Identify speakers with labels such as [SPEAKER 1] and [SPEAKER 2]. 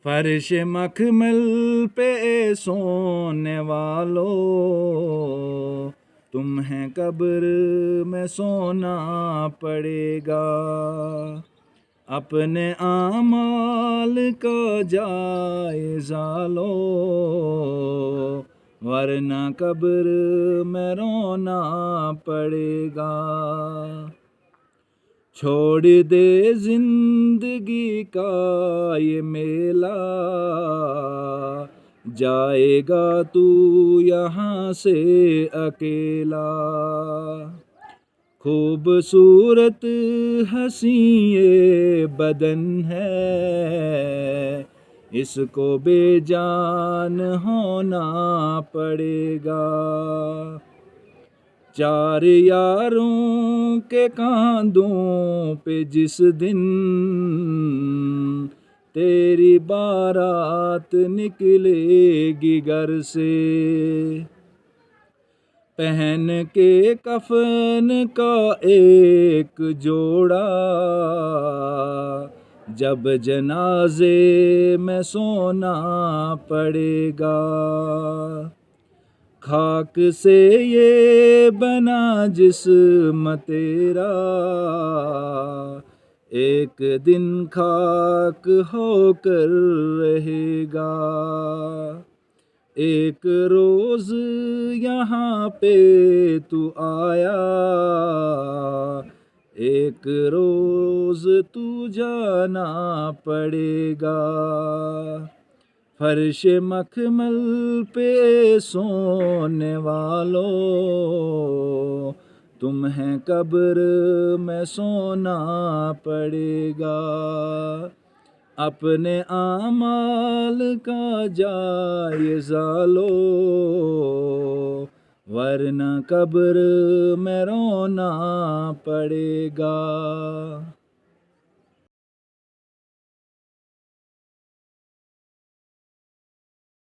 [SPEAKER 1] فرش مخمل پہ سونے والو، تمہیں قبر میں سونا پڑے گا، اپنے اعمال کا جائزہ لو، ورنہ قبر میں رونا پڑے گا۔ چھوڑ دے زندگی کا یہ میلہ، جائے گا تو یہاں سے اکیلا، خوبصورت حسین یہ بدن ہے، اس کو بے جان ہونا پڑے گا، چار یاروں کے کاندھوں پہ جس دن تیری بارات نکلے گی گھر سے، پہن کے کفن کا ایک جوڑا، جب جنازے میں سونا پڑے گا، خاک سے یہ بنا جسم تیرا، ایک دن خاک ہو کر رہے گا، ایک روز یہاں پہ تو آیا، ایک روز تو جانا پڑے گا، فرش مخمل پہ سونے والو، تمہیں قبر میں سونا پڑے گا، اپنے اعمال کا جائزہ لو، ورنہ قبر میں رونا پڑے گا۔